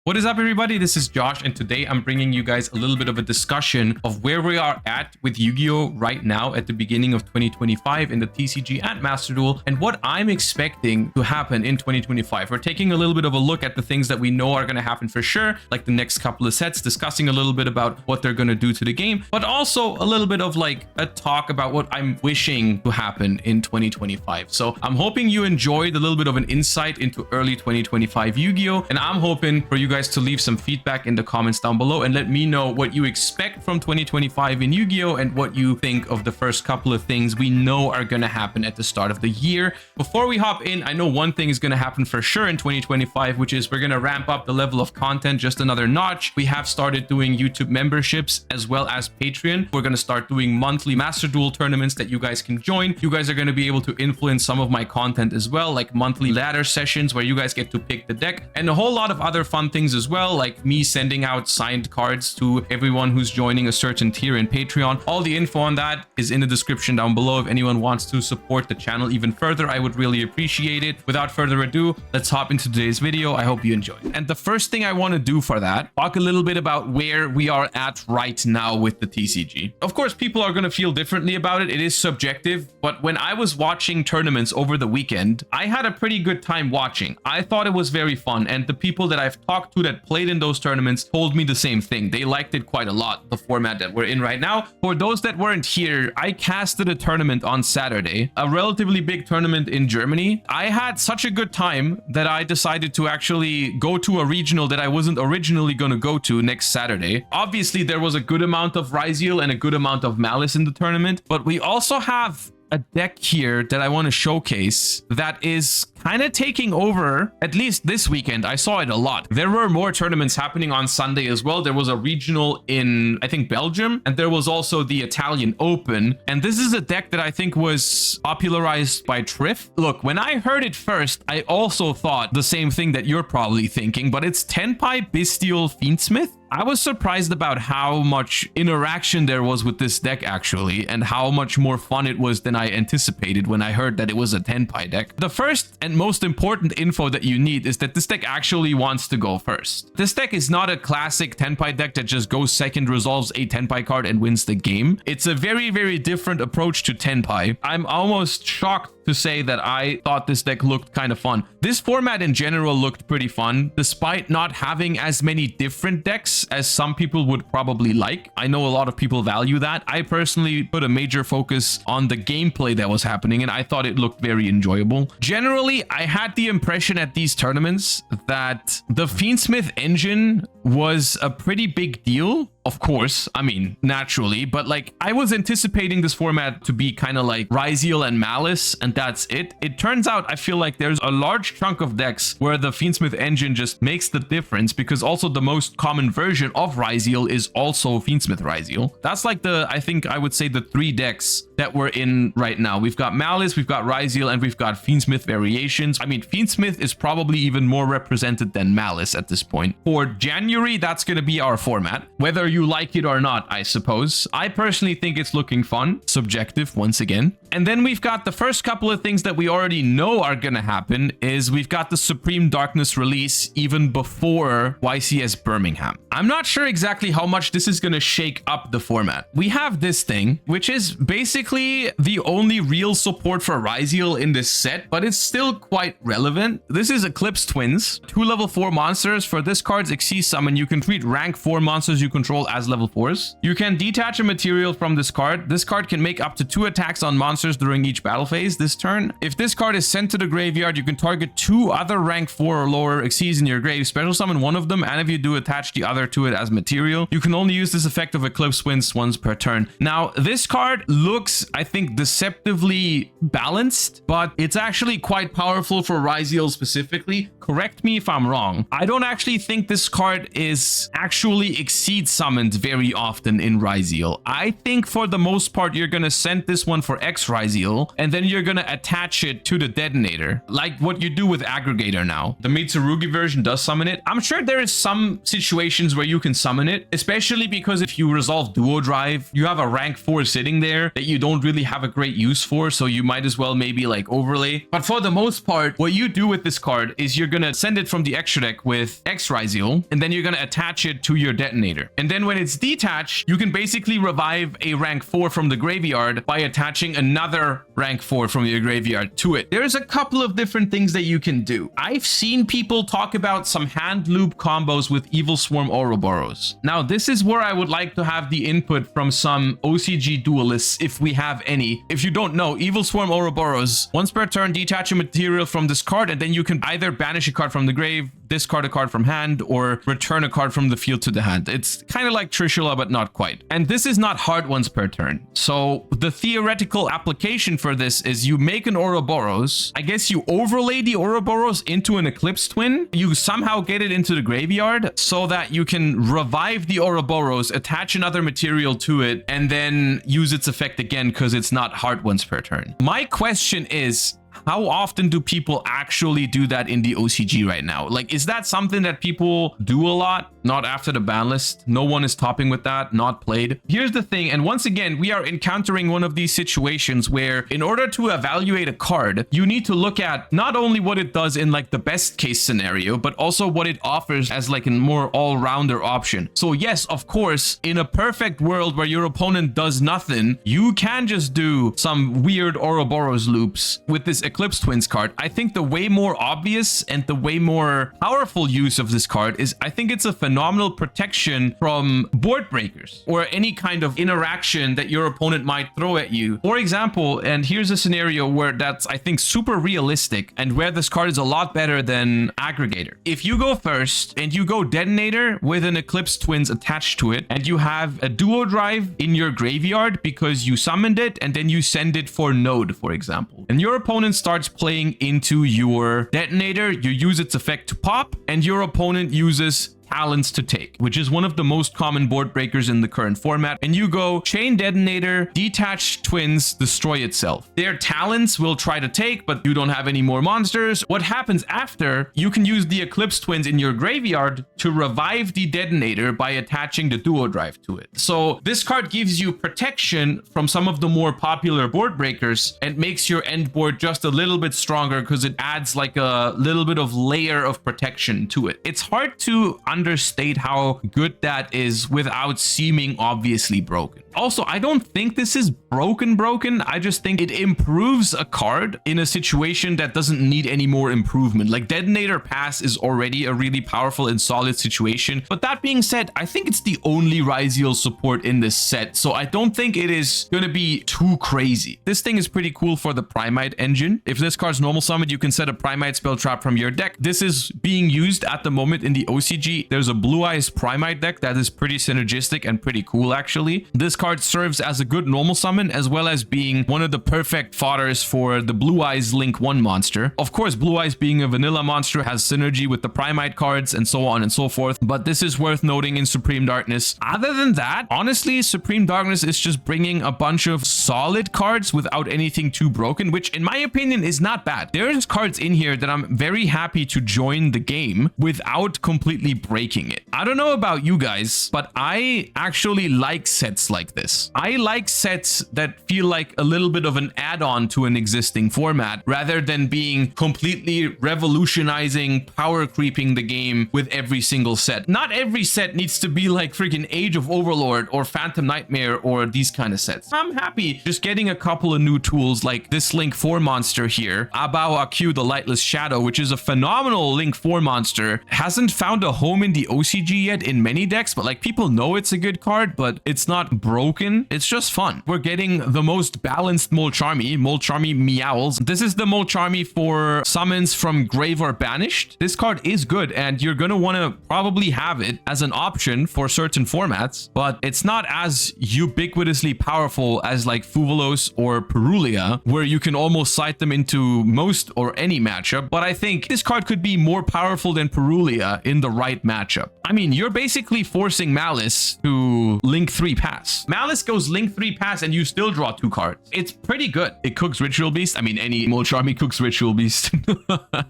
What is up, everybody? This is Josh, and today I'm bringing you guys a little bit of a discussion of where we are at with Yu-Gi-Oh right now at the beginning of 2025 in the TCG and Master Duel, and what I'm expecting to happen in 2025. We're taking a little bit of a look at the things that we know are going to happen for sure, like the next couple of sets, discussing a little bit about what they're going to do to the game, but also a little bit of like a talk about what I'm wishing to happen in 2025. So I'm hoping you enjoyed a little bit of an insight into early 2025 Yu-Gi-Oh, and I'm hoping for you guys to leave some feedback in the comments down below and let me know what you expect from 2025 in Yu-Gi-Oh and what you think of the first couple of things we know are going to happen at the start of the year. Before we hop in, I know one thing is going to happen for sure in 2025, which is we're going to ramp up the level of content just another notch. We have started doing YouTube memberships as well as Patreon. We're going to start doing monthly Master Duel tournaments that you guys can join. You guys are going to be able to influence some of my content as well, like monthly ladder sessions where you guys get to pick the deck and a whole lot of other fun things as well, like me sending out signed cards to everyone who's joining a certain tier in Patreon. All the info on that is in the description down below. If anyone wants to support the channel even further, I would really appreciate it. Without further ado, let's hop into today's video. I hope you enjoy. And the first thing I want to do for that, talk a little bit about where we are at right now with the TCG. Of course, people are going to feel differently about it. It is subjective, but when I was watching tournaments over the weekend, I had a pretty good time watching. I thought it was very fun, and the people that I've talked to that played in those tournaments told me the same thing. They liked it quite a lot, the format that we're in right now. For those that weren't here, I casted a tournament on Saturday, a relatively big tournament in Germany. I had such a good time that I decided to actually go to a regional that I wasn't originally going to go to next Saturday. Obviously, there was a good amount of Ryzeal and a good amount of Malice in the tournament, but we also have a deck here that I want to showcase that is kind of taking over, at least this weekend. I saw it a lot. There were more tournaments happening on Sunday as well. There was a regional in, I think, Belgium, and there was also the Italian Open. And this is a deck that I think was popularized by Triff. Look, when I heard it first, I also thought the same thing that you're probably thinking, but it's Tenpai Bestial Fiendsmith. I was surprised about how much interaction there was with this deck actually, and how much more fun it was than I anticipated when I heard that it was a Tenpai deck. The first and most important info that you need is that this deck actually wants to go first. This deck is not a classic Tenpai deck that just goes second, resolves a Tenpai card, and wins the game. It's a very, very different approach to Tenpai. I'm almost shocked to say that I thought this deck looked kind of fun. This format in general looked pretty fun, despite not having as many different decks as some people would probably like. I know a lot of people value that. I personally put a major focus on the gameplay that was happening, and I thought it looked very enjoyable. Generally, I had the impression at these tournaments that the Fiendsmith engine was a pretty big deal. Of course, I mean, naturally, but like I was anticipating this format to be kind of like Ryzeal and Malice, and that's it. It turns out I feel like there's a large chunk of decks where the Fiendsmith engine just makes the difference, because also the most common version of Ryzeal is also Fiendsmith Ryzeal. That's like the, I think I would say the three decks that we're in right now. We've got Malice, we've got Ryzeal, and we've got Fiendsmith variations. I mean, Fiendsmith is probably even more represented than Malice at this point. For January, that's going to be our format. Whether you like it or not, I suppose. I personally think it's looking fun. Subjective, once again. And then we've got the first couple of things that we already know are going to happen is we've got the Supreme Darkness release even before YCS Birmingham. I'm not sure exactly how much this is going to shake up the format. We have this thing, which is basically the only real support for Ryzeal in this set, but it's still quite relevant. This is Eclipse Twins, 2 level 4 monsters. For this card's Xyz summon, you can treat rank 4 monsters you control as level 4s. You can detach a material from this card. This card can make up to 2 attacks on monsters during each battle phase this turn. If this card is sent to the graveyard, you can target 2 other rank 4 or lower Xyz in your grave, special summon one of them, and if you do, attach the other to it as material. You can only use this effect of Eclipse Twins once per turn. Now, this card looks, I think, deceptively balanced, but it's actually quite powerful for Ryzeal specifically. Correct me if I'm wrong. I don't actually think this card is actually Xyz summon summoned very often in Ryzeal. I think for the most part, you're going to send this one for X Ryzeal, and then you're going to attach it to the detonator, like what you do with Aggregator now. The Mitsurugi version does summon it. I'm sure there is some situations where you can summon it, especially because if you resolve Duo Drive, you have a rank 4 sitting there that you don't really have a great use for, so you might as well maybe like overlay. But for the most part, what you do with this card is you're going to send it from the extra deck with X Ryzeal, and then you're going to attach it to your detonator. And then when it's detached, you can basically revive a rank 4 from the graveyard by attaching another rank 4 from your graveyard to it. There's a couple of different things that you can do. I've seen people talk about some hand loop combos with Evil Swarm Ouroboros. Now, this is where I would like to have the input from some OCG duelists, if we have any. If you don't know, Evil Swarm Ouroboros, once per turn, detach a material from this card, and then you can either banish a card from the grave, discard a card from hand, or return a card from the field to the hand. It's kind of like Trishula, but not quite. And this is not hard once per turn. So the theoretical application for this is you make an Ouroboros. I guess you overlay the Ouroboros into an Eclipse Twin. You somehow get it into the graveyard so that you can revive the Ouroboros, attach another material to it, and then use its effect again because it's not hard once per turn. My question is, how often do people actually do that in the OCG right now? Like, is that something that people do a lot? Not after the ban list. No one is topping with that. Not played. Here's the thing. And once again, we are encountering one of these situations where in order to evaluate a card, you need to look at not only what it does in like the best case scenario, but also what it offers as like a more all-rounder option. So yes, of course, in a perfect world where your opponent does nothing, you can just do some weird Ouroboros loops with this Eclipse Twins card. I think the way more obvious and the way more powerful use of this card is I think it's a phenomenal protection from board breakers or any kind of interaction that your opponent might throw at you. For example, and here's a scenario where that's I think super realistic and where this card is a lot better than Aggregator. If you go first and you go Detonator with an Eclipse Twins attached to it, and you have a Duo Drive in your graveyard because you summoned it and then you send it for Node, for example, and your opponent starts playing into your Detonator, you use its effect to pop, and your opponent uses Talents to take, which is one of the most common board breakers in the current format. And you go Chain Detonator, Detach Twins, destroy itself. Their talents will try to take, but you don't have any more monsters. What happens after? You can use the Eclipse Twins in your graveyard to revive the Detonator by attaching the Duo Drive to it. So this card gives you protection from some of the more popular board breakers and makes your end board just a little bit stronger because it adds like a little bit of layer of protection to it. It's hard to understate how good that is without seeming obviously broken. Also, I don't think this is broken. I just think it improves a card in a situation that doesn't need any more improvement. Like Detonator Pass is already a really powerful and solid situation. But that being said, I think it's the only Ryzeal support in this set, so I don't think it is going to be too crazy. This thing is pretty cool for the Primite engine. If this card's normal summoned, you can set a Primite spell trap from your deck. This is being used at the moment in the OCG. There's a Blue Eyes Primite deck that is pretty synergistic and pretty cool actually. This card serves as a good normal summon as well as being one of the perfect fodders for the Blue Eyes Link 1 monster. Of course, Blue Eyes being a vanilla monster has synergy with the Primite cards and so on and so forth, but this is worth noting in Supreme Darkness. Other than that, honestly, Supreme Darkness is just bringing a bunch of solid cards without anything too broken, which in my opinion is not bad. There's cards in here that I'm very happy to join the game without completely breaking it. I don't know about you guys, but I actually like sets like this. I like sets that feel like a little bit of an add-on to an existing format rather than being completely revolutionizing, power creeping the game with every single set. Not every set needs to be like freaking Age of Overlord or Phantom Nightmare or these kind of sets. I'm happy just getting a couple of new tools like this Link 4 monster here, Abao Aku the Lightless Shadow, which is a phenomenal Link 4 monster. Hasn't found a home in the OCG yet in many decks, but like people know it's a good card, but it's not broken. It's just fun. We're getting the most balanced Mulcharmy Meowls. This is the Mulcharmy for summons from Grave or Banished. This card is good and you're gonna want to probably have it as an option for certain formats, but it's not as ubiquitously powerful as like Fuvalos or Perulia, where you can almost cite them into most or any matchup. But I think this card could be more powerful than Perulia in the right matchup. matchup. I mean, you're basically forcing Malice to Link 3 pass. Malice goes Link 3 pass and you still draw 2 cards. It's pretty good. It cooks Ritual Beast. I mean, any Mulcharmy cooks Ritual Beast.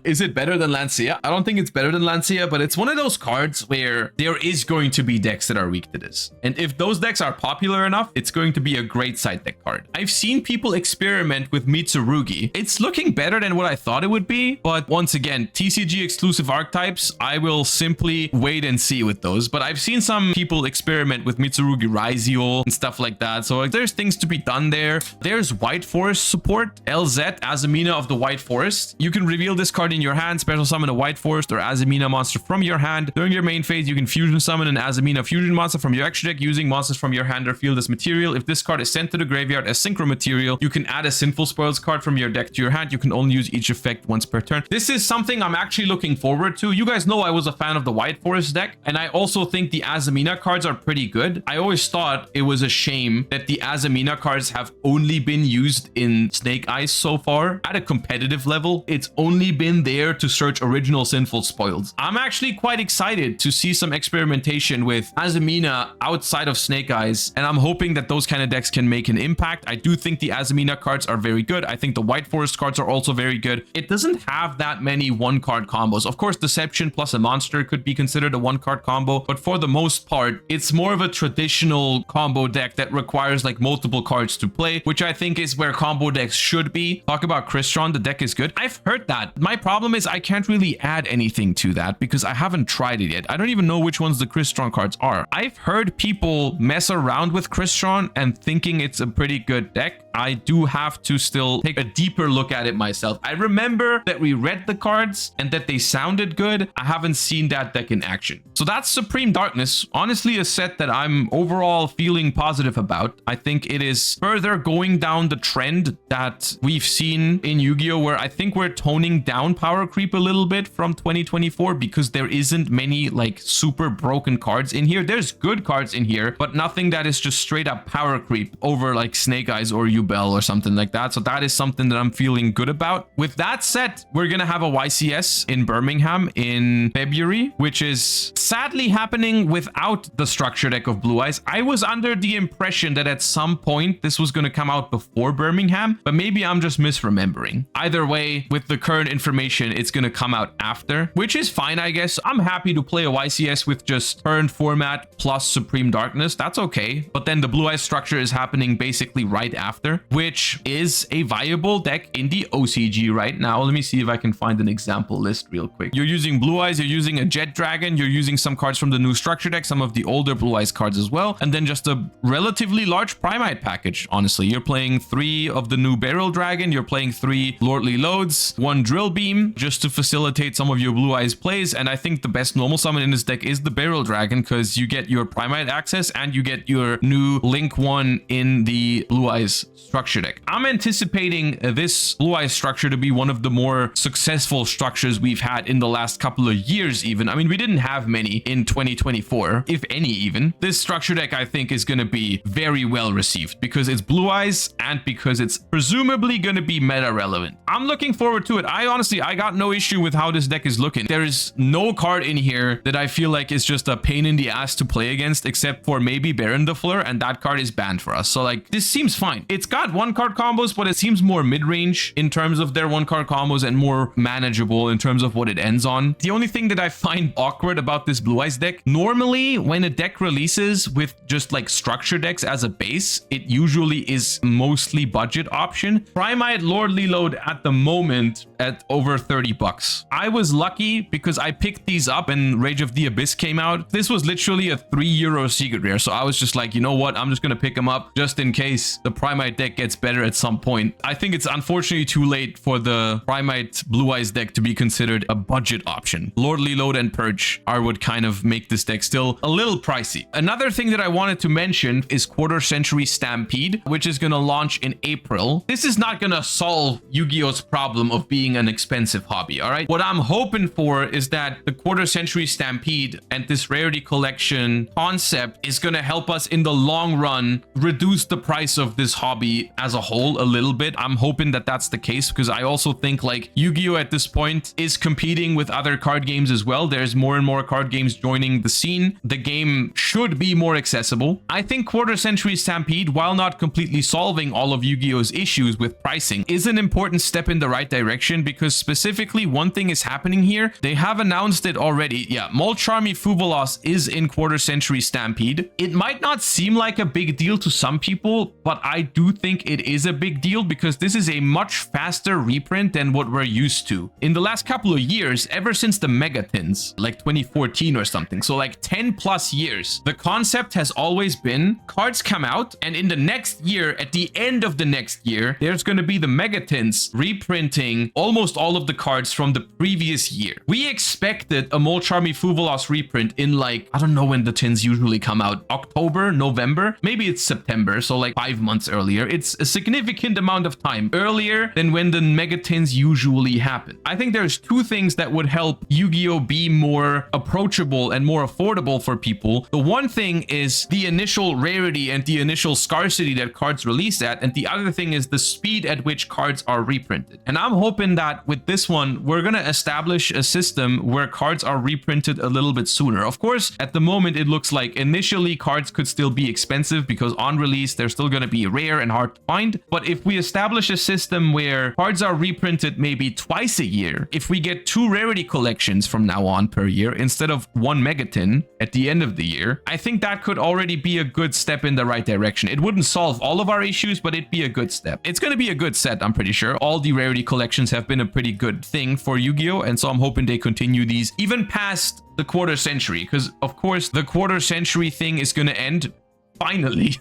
Is it better than Lancea? I don't think it's better than Lancea, but it's one of those cards where there is going to be decks that are weak to this. And if those decks are popular enough, it's going to be a great side deck card. I've seen people experiment with Mitsurugi. It's looking better than what I thought it would be, but once again, TCG exclusive archetypes, I will simply wait and see with those. But I've seen some people experiment with Mitsurugi Ryzeal and stuff like that. So like, there's things to be done there. There's White Forest support, LZ, Azamina of the White Forest. You can reveal this card in your hand, special summon a White Forest or Azamina monster from your hand. During your main phase, you can fusion summon an Azamina fusion monster from your extra deck using monsters from your hand or field as material. If this card is sent to the graveyard as synchro material, you can add a Sinful Spoils card from your deck to your hand. You can only use each effect once per turn. This is something I'm actually looking forward to. You guys know I was a fan of the White Forest deck, and I also think the Azamina cards are pretty good. I always thought it was a shame that the Azamina cards have only been used in Snake Eyes so far. At a competitive level, it's only been there to search original Sinful Spoils. I'm actually quite excited to see some experimentation with Azamina outside of Snake Eyes, and I'm hoping that those kind of decks can make an impact. I do think the Azamina cards are very good. I think the White Forest cards are also very good. It doesn't have that many one-card combos. Of course, Deception plus a monster could be considered a one-card combo, but for the most part, it's more of a traditional combo deck that requires like multiple cards to play, which I think is where combo decks should be. Talk about Crystron, the deck is good. I've heard that. My problem is I can't really add anything to that because I haven't tried it yet. I don't even know which ones the Crystron cards are. I've heard people mess around with Crystron and thinking it's a pretty good deck. I do have to still take a deeper look at it myself. I remember that we read the cards and that they sounded good. I haven't seen that deck in action. So that's Supreme Darkness. Honestly, a set that I'm overall feeling positive about. I think it is further going down the trend that we've seen in Yu-Gi-Oh, where I think we're toning down power creep a little bit from 2024 because there isn't many like super broken cards in here. There's good cards in here, but nothing that is just straight up power creep over like Snake Eyes or Bell or something like that. So that is something that I'm feeling good about. With that said, we're gonna have a YCS in Birmingham in February, which is sadly happening without the structure deck of Blue Eyes. I was under the impression that at some point this was going to come out before Birmingham, but maybe I'm just misremembering. Either way, with the current information, it's going to come out after, which is fine, I guess. I'm happy to play a YCS with just current format plus Supreme Darkness. That's okay. But then the Blue Eyes structure is happening basically right after, which is a viable deck in the OCG right now. Let me see if I can find an example list real quick. You're using Blue Eyes, you're using a Jet Dragon, you're using some cards from the new structure deck, some of the older Blue Eyes cards as well, and then just a relatively large Primite package. Honestly, you're playing 3 of the new Barrel Dragon, you're playing 3 Lordly Loads, 1 Drill Beam, just to facilitate some of your Blue Eyes plays. And I think the best normal summon in this deck is the Barrel Dragon, because you get your Primite access and you get your new Link 1 in the Blue Eyes structure deck. I'm anticipating this Blue Eyes structure to be one of the more successful structures we've had in the last couple of years even. I mean, we didn't have many in 2024, if any even. This structure deck, I think, is going to be very well received because it's Blue Eyes and because it's presumably going to be meta relevant. I'm looking forward to it. I got no issue with how this deck is looking. There is no card in here that I feel like is just a pain in the ass to play against, except for maybe Baron de Fleur, and that card is banned for us. So like, this seems fine. It's got 1-card combos, but it seems more mid-range in terms of their 1-card combos and more manageable in terms of what it ends on. The only thing that I find awkward about this Blue Eyes deck, normally when a deck releases with just like structure decks as a base, it usually is mostly budget option. Primite Lordly Load at the moment at over $30. I was lucky because I picked these up and Rage of the Abyss came out. This was literally a €3 secret rare. So I was just like, you know what? I'm just going to pick them up just in case the Primite deck gets better at some point. I think it's unfortunately too late for the Primite Blue Eyes deck to be considered a budget option. Lordly Load and Purge are what kind of make this deck still a little pricey. Another thing that I wanted to mention is Quarter Century Stampede, which is going to launch in April. This is not going to solve Yu-Gi-Oh's problem of being an expensive hobby, all right? What I'm hoping for is that the Quarter Century Stampede and this rarity collection concept is going to help us in the long run reduce the price of this hobby hobby as a whole a little bit. I'm hoping that that's the case, because I also think like Yu-Gi-Oh at this point is competing with other card games as well. There's more and more card games joining the scene. The game should be more accessible. I think Quarter Century Stampede, while not completely solving all of Yu-Gi-Oh's issues with pricing, is an important step in the right direction, because specifically one thing is happening here. They have announced it already. Yeah, Mulcharmy Fuvolos is in Quarter Century Stampede. It might not seem like a big deal to some people, but I do think it is a big deal, because this is a much faster reprint than what we're used to. In the last couple of years, ever since the Megatins, like 2014 or something, so like 10 plus years, the concept has always been cards come out, and in the next year, at the end of the next year, there's going to be the Megatins reprinting almost all of the cards from the previous year. We expected a Mulcharmy Fuvolos reprint in like, I don't know when the tins usually come out, October, November, maybe it's September, so like 5 months earlier. It's a significant amount of time earlier than when the Megatins usually happen. I think there's two things that would help Yu-Gi-Oh be more approachable and more affordable for people. The one thing is the initial rarity and the initial scarcity that cards release at, and the other thing is the speed at which cards are reprinted. And I'm hoping that with this one, we're going to establish a system where cards are reprinted a little bit sooner. Of course, at the moment, it looks like initially cards could still be expensive, because on release, they're still going to be rare and hard to find. But if we establish a system where cards are reprinted maybe twice a year, if we get 2 rarity collections from now on per year instead of 1 Megatin at the end of the year, I think that could already be a good step in the right direction. It wouldn't solve all of our issues, but it'd be a good step. It's going to be a good set, I'm pretty sure. All the rarity collections have been a pretty good thing for Yu-Gi-Oh, and so I'm hoping they continue these even past the quarter century, because of course the quarter century thing is going to end finally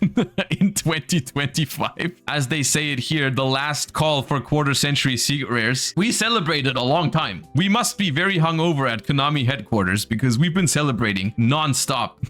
in 2025. As they say it here, the last call for quarter century secret rares. We celebrated a long time. We must be very hungover at Konami headquarters, because we've been celebrating non-stop.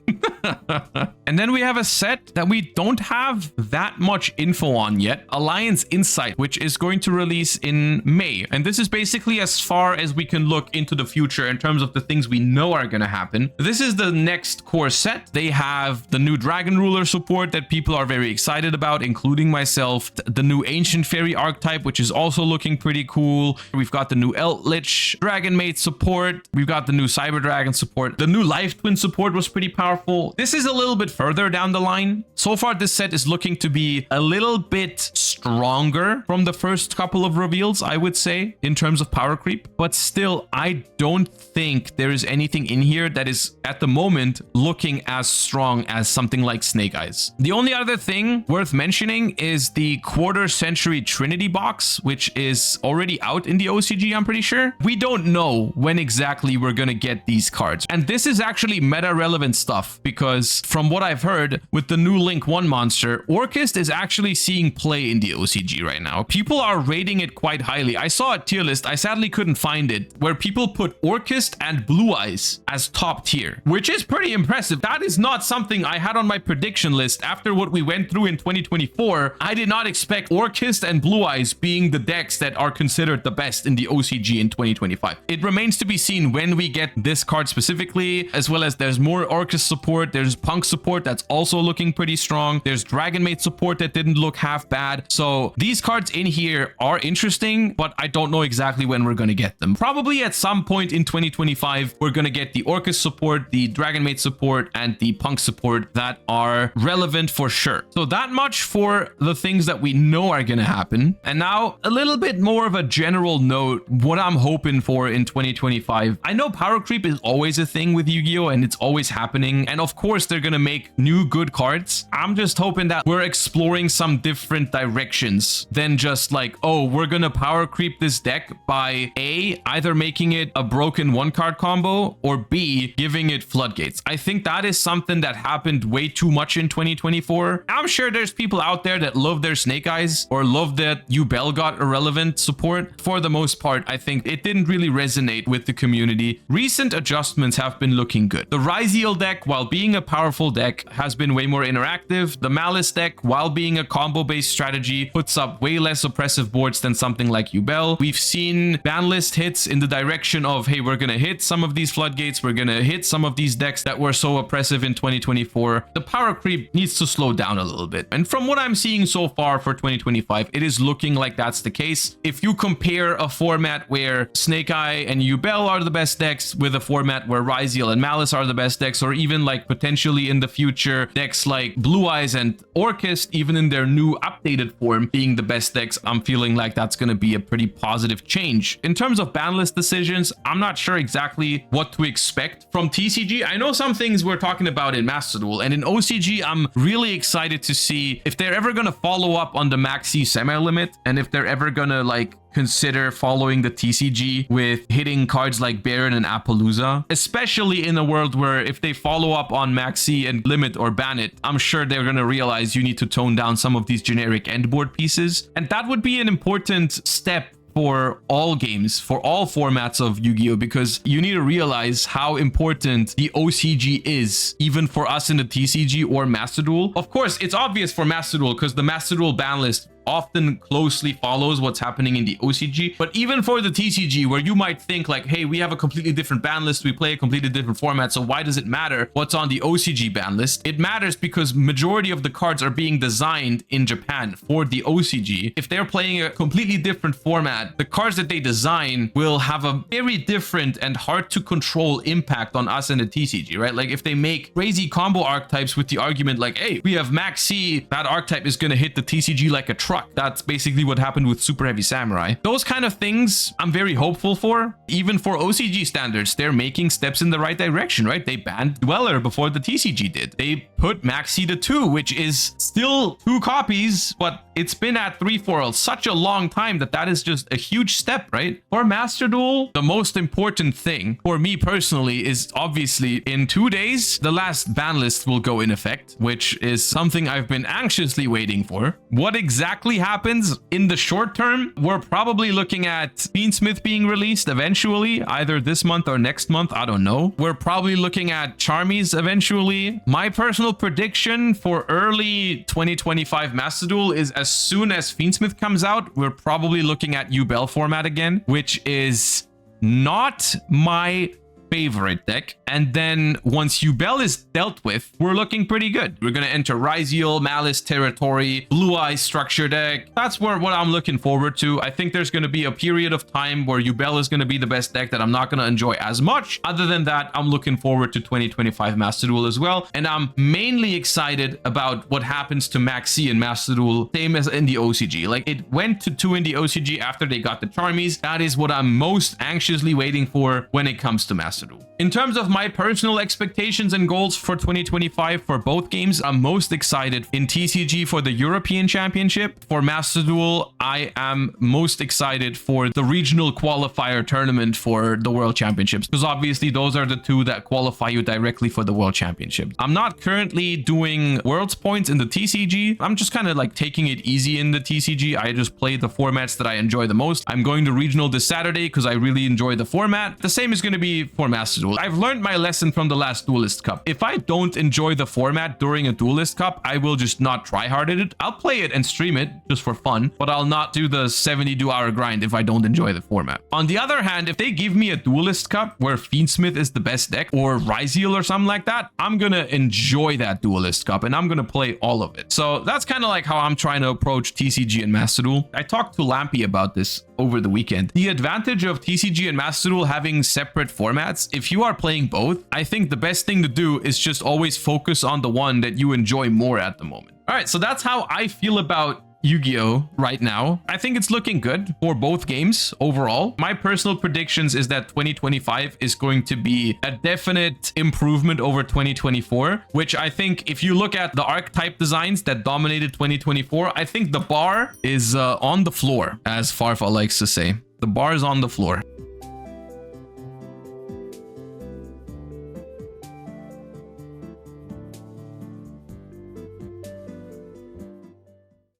And then we have a set that we don't have that much info on yet, Alliance Insight, which is going to release in May. And this is basically as far as we can look into the future in terms of the things we know are going to happen. This is the next core set. They have the new Dragon Ruler support that people are very excited about, including myself. The new Ancient Fairy archetype, which is also looking pretty cool. We've got the new Eldritch Dragon Maid support. We've got the new Cyber Dragon support. The new Life Twin support was pretty powerful. This is a little bit further down the line. So far, this set is looking to be a little bit stronger from the first couple of reveals, I would say, in terms of power creep. But still, I don't think there is anything in here that is, at the moment, looking as strong as something like Snake Eyes. The only other thing worth mentioning is the quarter century Trinity box, which is already out in the OCG, I'm pretty sure. We don't know when exactly we're gonna get these cards. And this is actually meta-relevant stuff, because from what I've heard, with the new Link 1 monster, Orcust is actually seeing play in the OCG right now. People are rating it quite highly. I saw a tier list, I sadly couldn't find it, where people put Orcust and Blue Eyes as top tier, which is pretty impressive. That is not something I had on my prediction list after what we went through in 2024. I did not expect Orcust and Blue Eyes being the decks that are considered the best in the OCG in 2025. It remains to be seen when we get this card specifically, as well as there's more Orcust support, there's Punk support that's also looking pretty strong, there's Dragon Maid support that didn't look half bad. So these cards in here are interesting, but I don't know exactly when we're going to get them. Probably at some point in 2025, we're going to get the Orcust support, the Dragon Maid support, and the Punk support that are relevant for sure. So that much for the things that we know are going to happen. And now a little bit more of a general note, what I'm hoping for in 2025. I know power creep is always a thing with Yu-Gi-Oh, and it's always happening. And of course, they're going to make new good cards. I'm just hoping that we're exploring some different directions than just like, oh, we're going to power creep this deck by A, either making it a broken 1-card combo, or B, giving it floodgates. I think that is something that happened way too much in 2024. I'm sure there's people out there that love their Snake Eyes or love that Yubel got irrelevant support. For the most part, I think it didn't really resonate with the community. Recent adjustments have been looking good. The Ryzeal deck, while being being a powerful deck, has been way more interactive. The Malice deck, while being a combo-based strategy, puts up way less oppressive boards than something like Yugioh. We've seen ban list hits in the direction of, hey, we're gonna hit some of these floodgates, we're gonna hit some of these decks that were so oppressive in 2024. The power creep needs to slow down a little bit. And from what I'm seeing so far for 2025, it is looking like that's the case. If you compare a format where Snake Eye and Yubel are the best decks with a format where Ryzeal and Malice are the best decks, or even like potentially in the future decks like Blue Eyes and Orcust, even in their new updated form, being the best decks, I'm feeling like that's going to be a pretty positive change. In terms of ban list decisions, I'm not sure exactly what to expect from TCG. I know some things we're talking about in Master Duel, and in OCG, I'm really excited to see if they're ever going to follow up on the maxi semi-limit, and if they're ever going to like consider following the TCG with hitting cards like Baron and Appaloosa, especially in a world where if they follow up on Maxi and limit or ban it, I'm sure they're going to realize you need to tone down some of these generic endboard pieces. And that would be an important step for all games, for all formats of Yu-Gi-Oh, because you need to realize how important the OCG is, even for us in the TCG or Master Duel. Of course, it's obvious for Master Duel because the Master Duel ban list often closely follows what's happening in the OCG. But even for the TCG, where you might think like, hey, we have a completely different ban list, we play a completely different format, so why does it matter what's on the OCG ban list? It matters because majority of the cards are being designed in Japan for the OCG. If they're playing a completely different format, the cards that they design will have a very different and hard to control impact on us in the TCG, right? Like if they make crazy combo archetypes with the argument like, hey, we have Max C, that archetype is going to hit the TCG like a truck. That's basically what happened with Super Heavy Samurai. Those kind of things I'm very hopeful for. Even for OCG standards, they're making steps in the right direction, right? They banned Dweller before the TCG did. They put Maxi to 2, which is still 2 copies, but it's been at 3 for such a long time that is just a huge step, right? For Master Duel, the most important thing for me personally is obviously in 2 days, the last ban list will go in effect, which is something I've been anxiously waiting for. What exactly happens in the short term? We're probably looking at Fiendsmith being released eventually, either this month or next month. I don't know. We're probably looking at Charmies eventually. My personal prediction for early 2025 Master Duel is as soon as Fiendsmith comes out, we're probably looking at Yubel format again, which is not my favorite deck. And then once Yubel is dealt with, we're looking pretty good. We're going to enter Ryzeal, Malice territory, Blue Eye structure deck. That's what I'm looking forward to. I think there's going to be a period of time where Yubel is going to be the best deck that I'm not going to enjoy as much. Other than that, I'm looking forward to 2025 Master Duel as well. And I'm mainly excited about what happens to Maxi and Master Duel, same as in the OCG. Like it went to 2 in the OCG after they got the Charmies. That is what I'm most anxiously waiting for when it comes to Master Duel. In terms of my personal expectations and goals for 2025 for both games, I'm most excited in TCG for the European Championship. For Master Duel, I am most excited for the regional qualifier tournament for the World Championships, because obviously those are the 2 that qualify you directly for the World Championships. I'm not currently doing Worlds points in the TCG. I'm just kind of like taking it easy in the TCG. I just play the formats that I enjoy the most. I'm going to regional this Saturday because I really enjoy the format. The same is going to be for Master Duel. I've learned my lesson from the last Duelist Cup. If I don't enjoy the format during a Duelist Cup, I will just not try hard at it. I'll play it and stream it just for fun, but I'll not do the 72-hour grind if I don't enjoy the format. On the other hand, if they give me a Duelist Cup where Fiendsmith is the best deck or Ryzeal or something like that, I'm gonna enjoy that Duelist Cup and I'm gonna play all of it. So that's kind of like how I'm trying to approach TCG and Master Duel. I talked to Lampy about this over the weekend. The advantage of TCG and Master Duel having separate formats, if you are playing both, I think the best thing to do is just always focus on the one that you enjoy more at the moment. All right, so that's how I feel about Yu-Gi-Oh right now. I think it's looking good for both games overall. My personal predictions is that 2025 is going to be a definite improvement over 2024, which I think if you look at the archetype designs that dominated 2024, I think the bar is on the floor, as Farfa likes to say. The bar is on the floor.